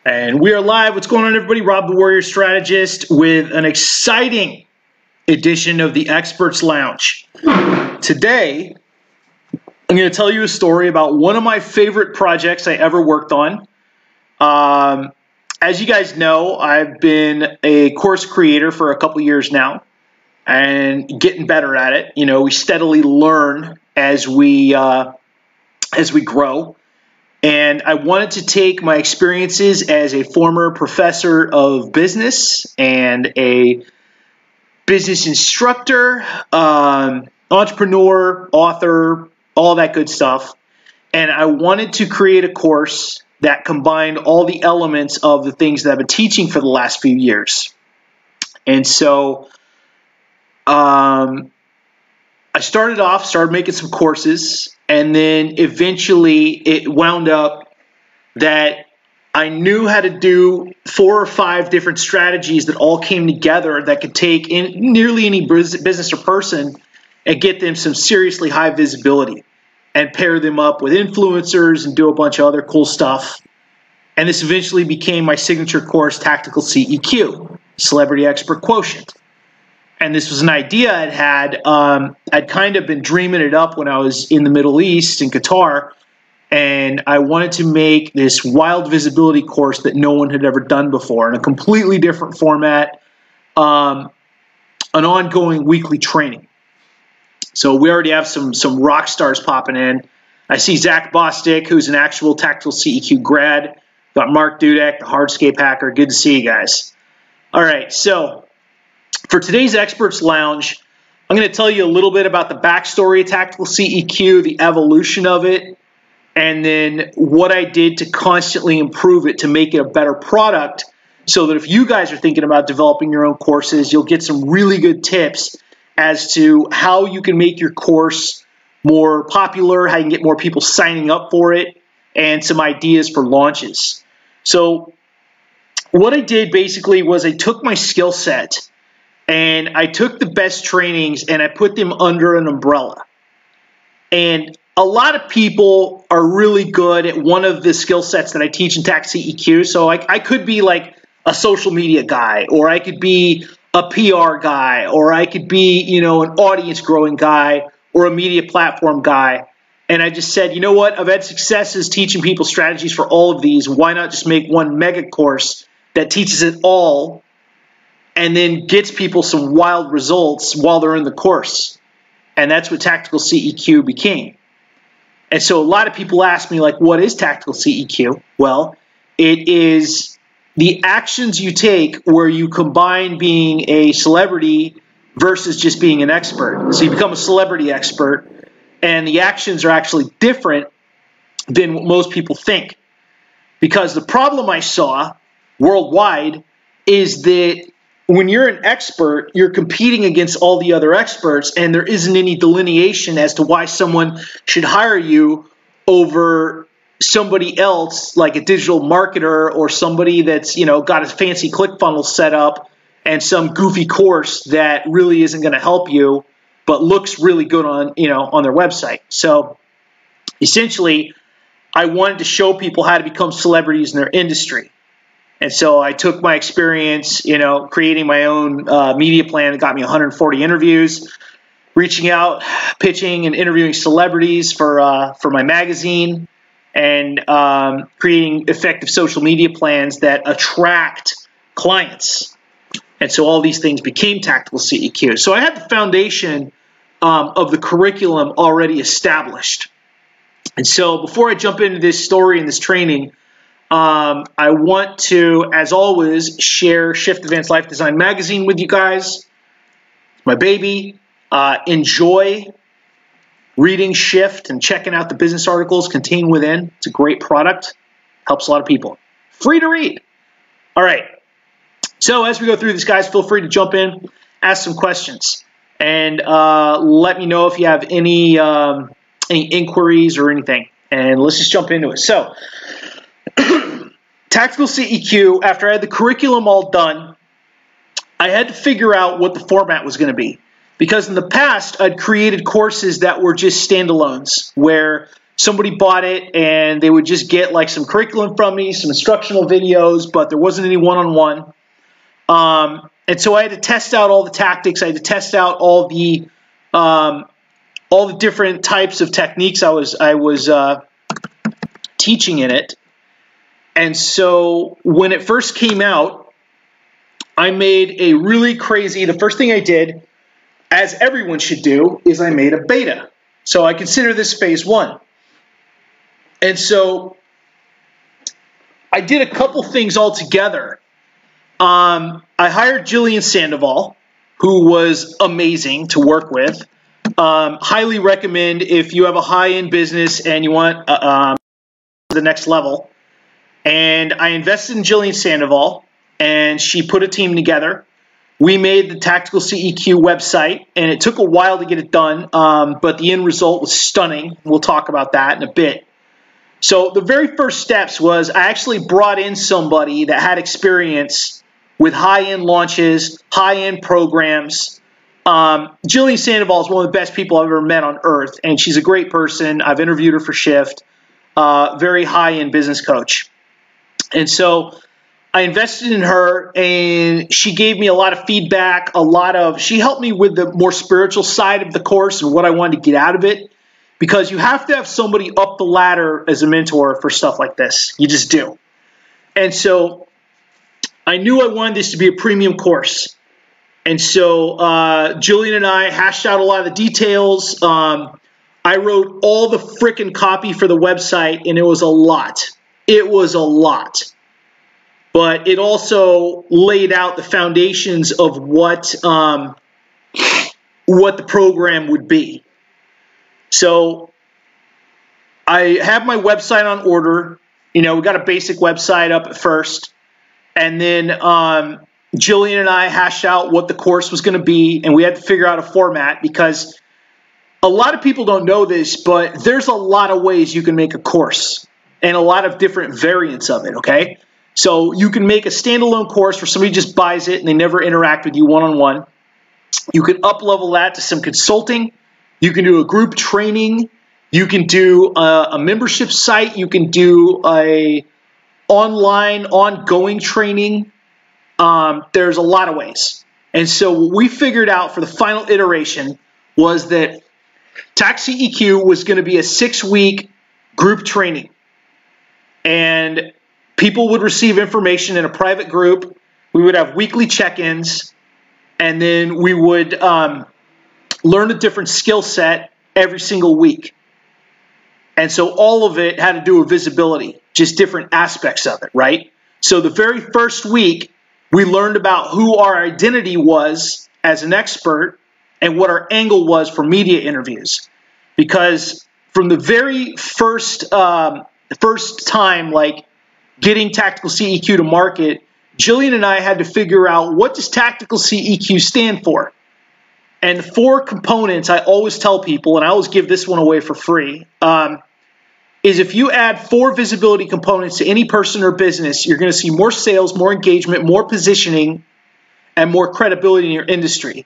And we are live. What's going on, everybody? Rob the Warrior Strategist with an exciting edition of the Experts Lounge. Today, I'm going to tell you a story about one of my favorite projects I ever worked on. As you guys know, I've been a course creator for a couple years now and getting better at it. You know, we steadily learn as we grow. And I wanted to take my experiences as a former professor of business and a business instructor, entrepreneur, author, all that good stuff. And I wanted to create a course that combined all the elements of the things that I've been teaching for the last few years. And so I started making some courses, and then eventually it wound up that I knew how to do 4 or 5 different strategies that all came together that could take in nearly any business or person and get them some seriously high visibility and pair them up with influencers and do a bunch of other cool stuff. And this eventually became my signature course, Tactical CEQ, Celebrity Expert Quotient. And this was an idea I'd had. I'd kind of been dreaming it up when I was in the Middle East, in Qatar, and I wanted to make this wild visibility course that no one had ever done before in a completely different format, an ongoing weekly training. So we already have some rock stars popping in. I see Zach Bostic, who's an actual Tactical CEQ grad. Got Mark Dudek, the hardscape hacker. Good to see you guys. All right, so for today's Experts Lounge, I'm going to tell you a little bit about the backstory of Tactical CEQ, the evolution of it, and then what I did to constantly improve it to make it a better product so that if you guys are thinking about developing your own courses, you'll get some really good tips as to how you can make your course more popular, how you can get more people signing up for it, and some ideas for launches. So what I did basically was I took my skill set and I took the best trainings and I put them under an umbrella. And a lot of people are really good at one of the skill sets that I teach in TAC CEQ. So I could be like a social media guy, or I could be a PR guy, or I could be, you know, an audience growing guy or a media platform guy. And I just said, you know what? I've had successes teaching people strategies for all of these. Why not just make one mega course that teaches it all and then gets people some wild results while they're in the course? And that's what Tactical CEQ became. And so a lot of people ask me, like, what is Tactical CEQ? Well, it is the actions you take where you combine being a celebrity versus just being an expert. So you become a celebrity expert, and the actions are actually different than what most people think. Because the problem I saw worldwide is that when you're an expert, you're competing against all the other experts, and there isn't any delineation as to why someone should hire you over somebody else, like a digital marketer or somebody that's, you know, got a fancy ClickFunnels set up and some goofy course that really isn't going to help you, but looks really good on, you know, on their website. So essentially, I wanted to show people how to become celebrities in their industry. And so I took my experience, you know, creating my own media plan that got me 140 interviews, reaching out, pitching and interviewing celebrities for my magazine, and creating effective social media plans that attract clients. And so all these things became Tactical CEQ. So I had the foundation of the curriculum already established. And so before I jump into this story and this training, I want to, as always, share Shift Advanced Life Design Magazine with you guys. My baby. Enjoy reading Shift and checking out the business articles contained within. It's a great product. Helps a lot of people. Free to read. All right. So as we go through this, guys, feel free to jump in, ask some questions, and let me know if you have any inquiries or anything. And let's just jump into it. So Tactical CEQ, after I had the curriculum all done, I had to figure out what the format was going to be. Because in the past, I'd created courses that were just standalones, where somebody bought it and they would just get like some curriculum from me, some instructional videos, but there wasn't any one-on-one. And so I had to test out all the tactics. I had to test out all the different types of techniques I was teaching in it. And so when it first came out, I made a really crazy, the first thing I did, as everyone should do, is I made a beta. So I consider this phase 1. And so I did a couple things all together. I hired Jillian Sandoval, who was amazing to work with. Highly recommend if you have a high-end business and you want the next level. And I invested in Jillian Sandoval, and she put a team together. We made the Tactical CEQ website, and it took a while to get it done, but the end result was stunning. We'll talk about that in a bit. So the very first steps was I actually brought in somebody that had experience with high-end launches, high-end programs. Jillian Sandoval is one of the best people I've ever met on earth, and she's a great person. I've interviewed her for Shift. Very high-end business coach. And so I invested in her, and she gave me a lot of feedback, she helped me with the more spiritual side of the course and what I wanted to get out of it, because you have to have somebody up the ladder as a mentor for stuff like this. You just do. And so I knew I wanted this to be a premium course. And so Jillian and I hashed out a lot of the details. I wrote all the frickin' copy for the website, and it was a lot. It was a lot. But it also laid out the foundations of what the program would be. So I have my website on order. We got a basic website up at first. And then Jillian and I hashed out what the course was going to be, and we had to figure out a format, because a lot of people don't know this, but there's a lot of ways you can make a course and a lot of different variants of it, okay? So you can make a standalone course where somebody just buys it and they never interact with you one-on-one. You can up-level that to some consulting. You can do a group training. You can do a membership site. You can do a online, ongoing training. There's a lot of ways. And so what we figured out for the final iteration was that Tax CEQ was going to be a 6-week group training. And people would receive information in a private group. We would have weekly check-ins. And then we would learn a different skill set every single week. And so all of it had to do with visibility, just different aspects of it, right? So the very first week, we learned about who our identity was as an expert and what our angle was for media interviews. Because from the very first time, like getting Tactical CEQ to market, Jillian and I had to figure out, what does Tactical CEQ stand for? And the 4 components I always tell people, and I always give this one away for free, is if you add 4 visibility components to any person or business, you're going to see more sales, more engagement, more positioning, and more credibility in your industry.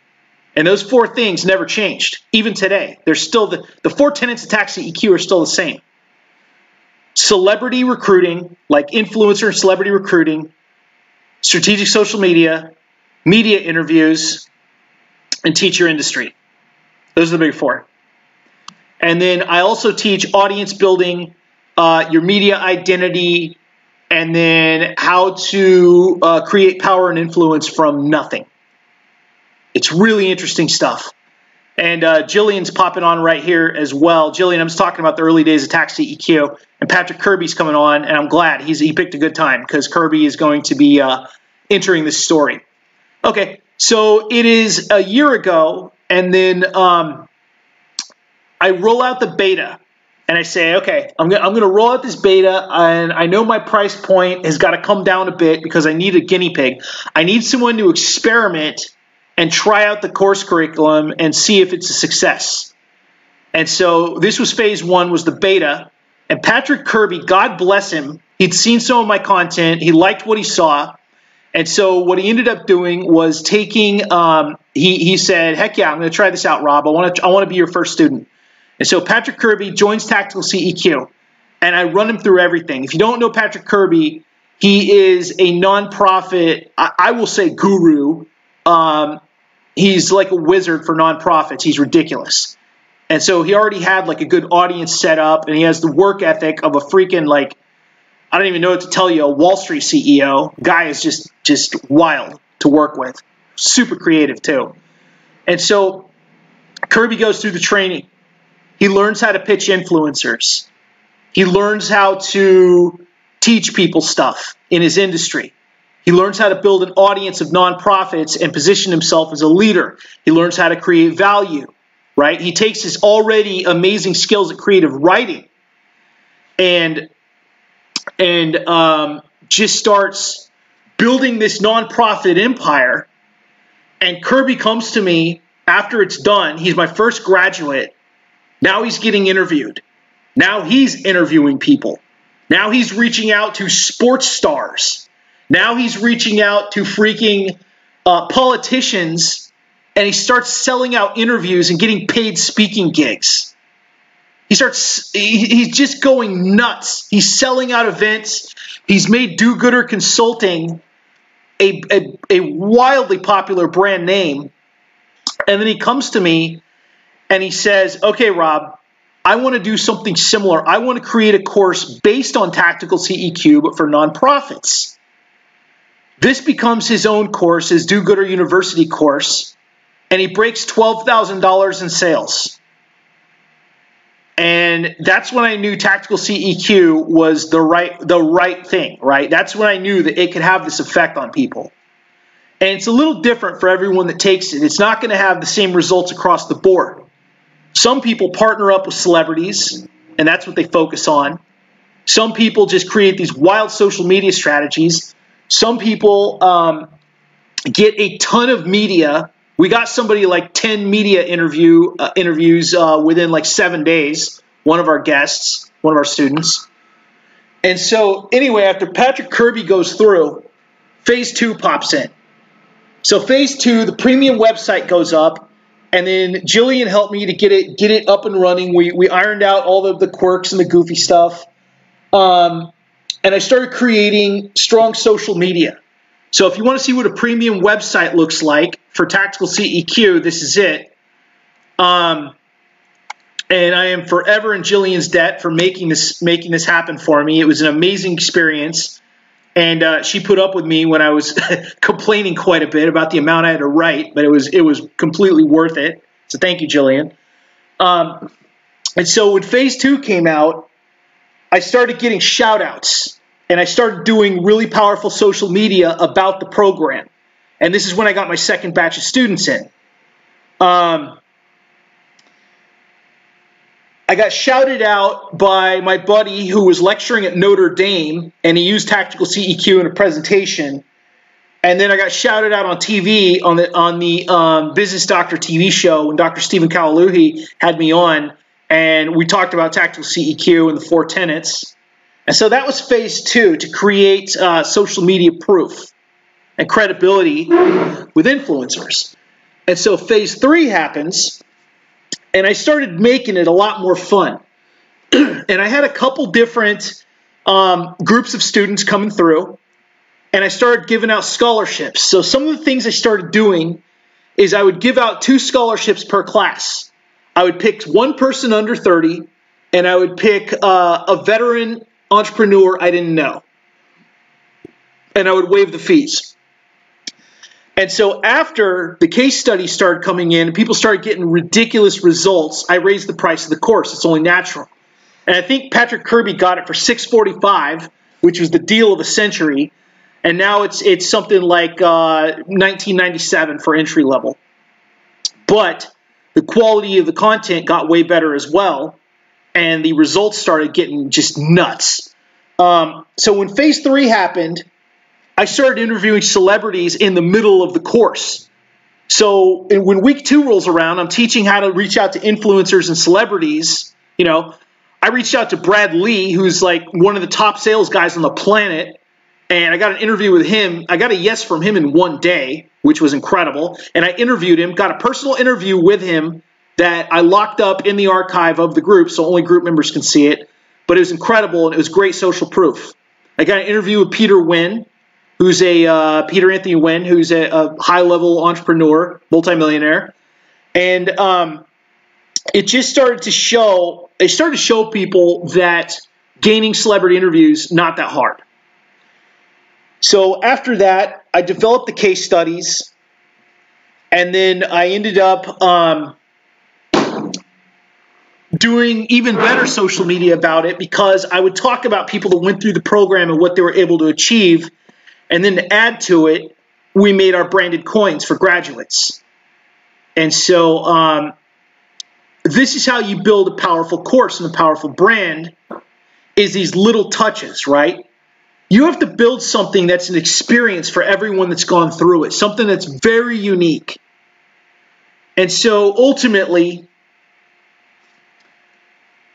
And those 4 things never changed. Even today, they're still the 4 tenets of Tax CEQ are still the same. Celebrity recruiting, like influencer and celebrity recruiting, strategic social media, media interviews, and teach your industry. Those are the big 4. And then I also teach audience building, your media identity, and then how to create power and influence from nothing. It's really interesting stuff. And Jillian's popping on right here as well. Jillian, I'm just talking about the early days of Tax CEQ. And Patrick Kirby's coming on, and I'm glad he picked a good time, because Kirby is going to be entering this story. Okay, so it is a year ago, and then I roll out the beta, and I say, okay, I'm going to roll out this beta, and I know my price point has got to come down a bit because I need a guinea pig. I need someone to experiment and try out the course curriculum and see if it's a success. And so this was phase 1, was the beta. And Patrick Kirby, God bless him, he'd seen some of my content. He liked what he saw. And so what he ended up doing was taking, he said, heck yeah, I'm going to try this out, Rob. I want to be your first student. And so Patrick Kirby joins Tactical CEQ, and I run him through everything. If you don't know Patrick Kirby, he is a nonprofit, I will say guru. He's like a wizard for nonprofits. He's ridiculous. And so he already had like a good audience set up, and he has the work ethic of a freaking, like, I don't even know what to tell you, a Wall Street CEO. Guy is just wild to work with. Super creative too. And so Kirby goes through the training. He learns how to pitch influencers. He learns how to teach people stuff in his industry. He learns how to build an audience of nonprofits and position himself as a leader. He learns how to create value, right? He takes his already amazing skills at creative writing and just starts building this nonprofit empire. And Kirby comes to me after it's done. He's my first graduate. Now he's getting interviewed. Now he's interviewing people. Now he's reaching out to sports stars. Now he's reaching out to freaking politicians, and he starts selling out interviews and getting paid speaking gigs. He's just going nuts. He's selling out events. He's made Do-Gooder Consulting a wildly popular brand name. And then he comes to me and he says, okay, Rob, I want to do something similar. I want to create a course based on Tactical CEQ, but for nonprofits. This becomes his own course, his Do-Gooder University course, and he breaks $12,000 in sales. And that's when I knew Tactical CEQ was the right thing, right? That's when I knew that it could have this effect on people. And it's a little different for everyone that takes it. It's not going to have the same results across the board. Some people partner up with celebrities, and that's what they focus on. Some people just create these wild social media strategies. Some people get a ton of media. We got somebody like 10 media interviews within like 7 days, one of our guests, one of our students. And so anyway, after Patrick Kirby goes through, phase 2 pops in. So phase 2, the premium website goes up. And then Jillian helped me to get it up and running. We ironed out all of the quirks and the goofy stuff. And I started creating strong social media. So if you want to see what a premium website looks like for Tactical CEQ, this is it. And I am forever in Jillian's debt for making this happen for me. It was an amazing experience. And she put up with me when I was complaining quite a bit about the amount I had to write, but it was completely worth it. So thank you, Jillian. And so when phase 2 came out, I started getting shout outs, and I started doing really powerful social media about the program. And this is when I got my second batch of students in. I got shouted out by my buddy who was lecturing at Notre Dame, and he used Tactical CEQ in a presentation. And then I got shouted out on TV on the Business Doctor TV show when Dr. Stephen Kawaluhi had me on, and we talked about Tactical CEQ and the 4 tenets. And so that was phase 2, to create social media proof and credibility with influencers. And so phase 3 happens. And I started making it a lot more fun. And I had a couple different groups of students coming through. And I started giving out scholarships. So some of the things I started doing is I would give out 2 scholarships per class. I would pick one person under 30, and I would pick a veteran entrepreneur I didn't know. And I would waive the fees. And so after the case studies started coming in and people started getting ridiculous results, I raised the price of the course. It's only natural. And I think Patrick Kirby got it for $645, which was the deal of the century. And now it's something like $19.97 for entry level. But the quality of the content got way better as well, and the results started getting just nuts. So when phase 3 happened, I started interviewing celebrities in the middle of the course. So when week 2 rolls around, I'm teaching how to reach out to influencers and celebrities. You know, I reached out to Brad Lee, who's like one of the top sales guys on the planet, and I got an interview with him. I got a yes from him in 1 day, which was incredible. And I interviewed him, got a personal interview with him that I locked up in the archive of the group, so only group members can see it. But it was incredible, and it was great social proof. I got an interview with Peter Anthony Wynn, who's a high-level entrepreneur, multimillionaire, and it just started to show. They started to show people that gaining celebrity interviews not that hard. So after that, I developed the case studies, and then I ended up doing even better social media about it, because I would talk about people that went through the program and what they were able to achieve. And then to add to it, we made our branded coins for graduates. And so this is how you build a powerful course and a powerful brand, is these little touches, right? You have to build something that's an experience for everyone that's gone through it, something that's very unique. And so ultimately,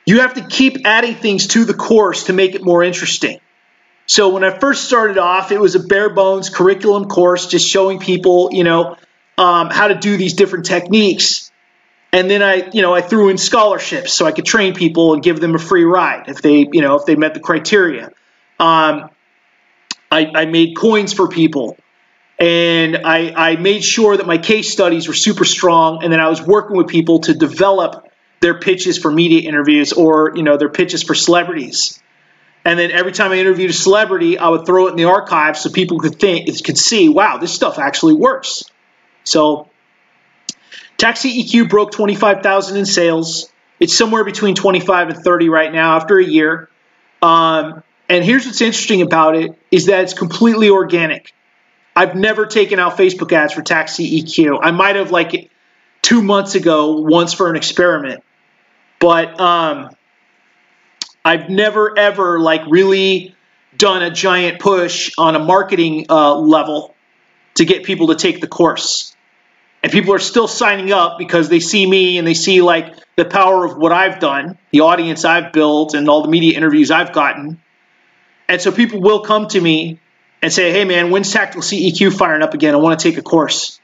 you have to keep adding things to the course to make it more interesting. So when I first started off, it was a bare bones curriculum course, just showing people, how to do these different techniques. And then I threw in scholarships so I could train people and give them a free ride if they met the criteria. I made coins for people, and I made sure that my case studies were super strong, and then I was working with people to develop their pitches for media interviews, or their pitches for celebrities. And then every time I interviewed a celebrity, I would throw it in the archive so people could see, wow, this stuff actually works. So Taxi EQ broke 25,000 in sales. It's somewhere between 25 and 30 right now after a year. And here's what's interesting about it, is that it's completely organic. I've never taken out Facebook ads for Taxi EQ. I might have 2 months ago once for an experiment. But I've never, ever really done a giant push on a marketing level to get people to take the course. And people are still signing up because they see me and they see the power of what I've done, the audience I've built, and all the media interviews I've gotten. And so people will come to me and say, hey man, when's Tactical CEQ firing up again? I want to take a course.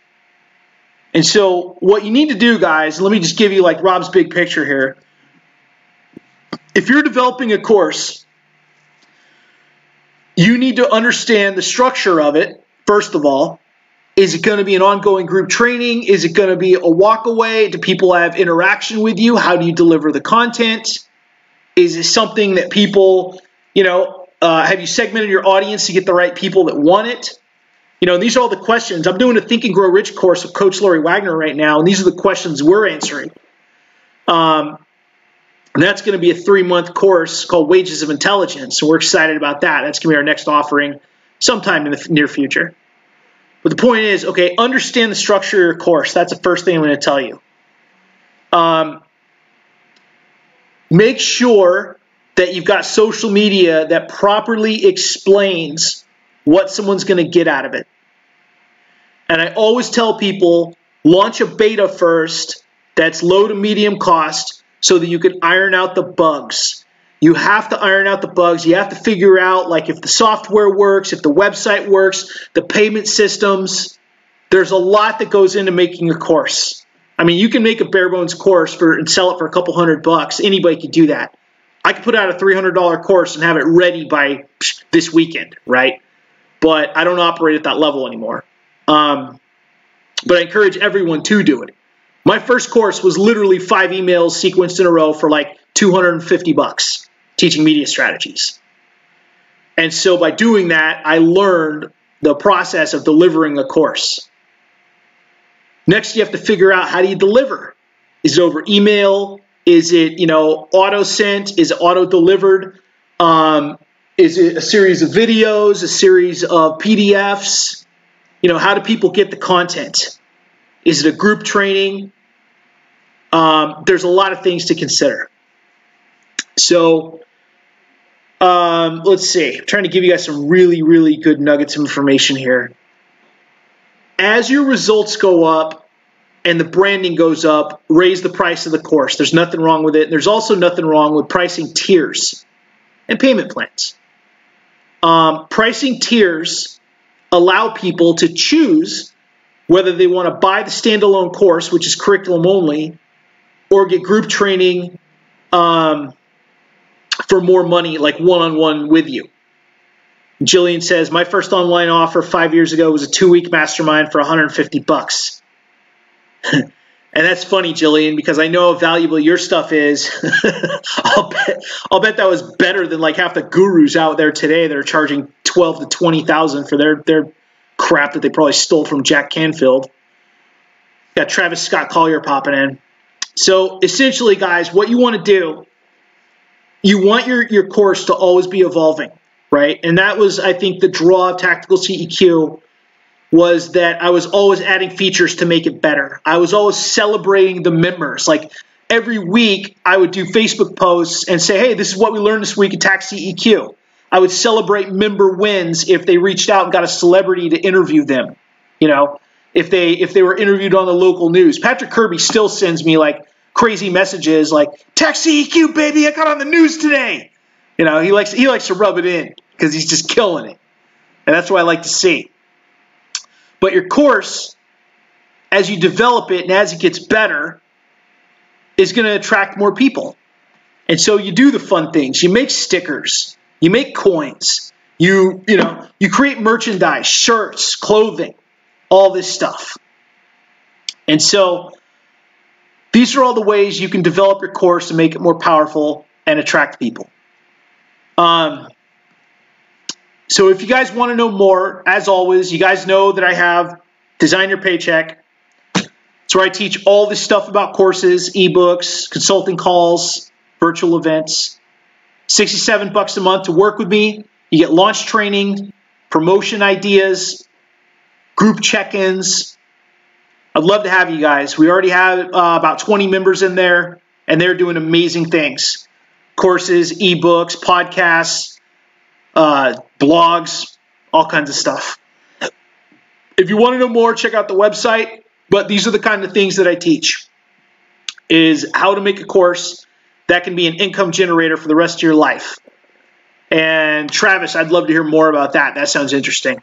And so what you need to do, guys, let me just give you Rob's big picture here. If you're developing a course, you need to understand the structure of it, first of all. Is it going to be an ongoing group training? Is it going to be a walk away? Do people have interaction with you? How do you deliver the content? Is it something that people, have you segmented your audience to get the right people that want it? These are all the questions. I'm doing a Think and Grow Rich course with Coach Lori Wagner right now, and these are the questions we're answering. And that's going to be a 3-month course called Wages of Intelligence, and we're excited about that. That's going to be our next offering sometime in the near future. But the point is, okay, understand the structure of your course. That's the first thing I'm going to tell you. Make sure that you've got social media that properly explains what someone's going to get out of it. And I always tell people, launch a beta first that's low to medium cost so that you can iron out the bugs. You have to iron out the bugs. You have to figure out if the software works, if the website works, the payment systems. There's a lot that goes into making a course. I mean, you can make a bare bones course and sell it for a couple $100. Anybody could do that. I could put out a $300 course and have it ready by this weekend, right? But I don't operate at that level anymore. But I encourage everyone to do it. My first course was literally 5 emails sequenced in a row for $250, teaching media strategies. And so by doing that, I learned the process of delivering a course. Next, you have to figure out, how do you deliver? Is it over email? Is it, auto sent? Is it auto delivered? Is it a series of videos, a series of PDFs? How do people get the content? Is it a group training? There's a lot of things to consider. So let's see. I'm trying to give you guys some really, really good nuggets of information here. As your results go up and the branding goes up, raise the price of the course. There's nothing wrong with it. There's also nothing wrong with pricing tiers and payment plans. Pricing tiers allow people to choose whether they want to buy the standalone course, which is curriculum only, or get group training for more money, like one-on-one with you. Jillian says, my first online offer 5 years ago was a 2-week mastermind for $150. And that's funny, Jillian, because I know how valuable your stuff is. I'll bet that was better than like half the gurus out there today that are charging $12,000 to $20,000 for their crap that they probably stole from Jack Canfield. Got Travis Scott Collier popping in. So essentially, guys, what you want to do, you want your course to always be evolving, right? And that was, I think, the draw of Tactical CEQ, was that I was always adding features to make it better. I was always celebrating the members. Like every week, I would do Facebook posts and say, hey, this is what we learned this week at TAC CEQ. I would celebrate member wins if they reached out and got a celebrity to interview them. You know, if they were interviewed on the local news. Patrick Kirby still sends me like crazy messages like, TAC CEQ, baby, I got on the news today. You know, he likes to rub it in because he's just killing it. And that's what I like to see. But your course, as you develop it and as it gets better, is going to attract more people. And so you do the fun things. You make stickers. You make coins. You create merchandise, shirts, clothing, all this stuff. And so these are all the ways you can develop your course and make it more powerful and attract people. So if you guys want to know more, as always, you guys know that I have Design Your Paycheck. It's where I teach all this stuff about courses, ebooks, consulting calls, virtual events. $67 a month to work with me. You get launch training, promotion ideas, group check-ins. I'd love to have you guys. We already have about 20 members in there, and they're doing amazing things. Courses, ebooks, podcasts, blogs, all kinds of stuff. If you want to know more, check out the website. But these are the kind of things that I teach, is how to make a course that can be an income generator for the rest of your life. And Travis, I'd love to hear more about that. That sounds interesting.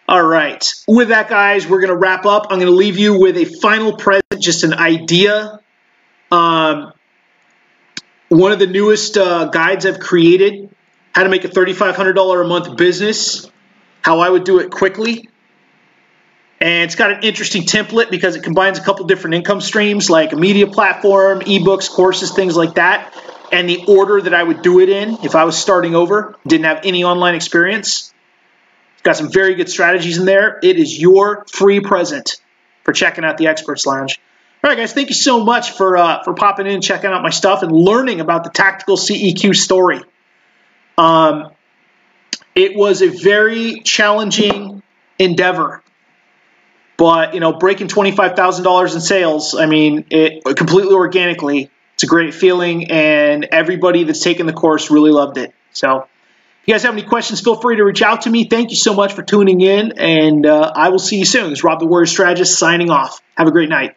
All right. With that, guys, we're going to wrap up. I'm going to leave you with a final present, just an idea. One of the newest guides I've created, how to make a $3,500 a month business, how I would do it quickly. And it's got an interesting template because it combines a couple different income streams like a media platform, ebooks, courses, things like that, and the order that I would do it in if I was starting over, didn't have any online experience. It's got some very good strategies in there. It is your free present for checking out the Experts Lounge. All right, guys, thank you so much for popping in, checking out my stuff, and learning about the Tactical CEQ story. It was a very challenging endeavor. But, you know, breaking $25,000 in sales, I mean, it completely organically, it's a great feeling, and everybody that's taken the course really loved it. So if you guys have any questions, feel free to reach out to me. Thank you so much for tuning in, and I will see you soon. This is Rob the Warrior Strategist signing off. Have a great night.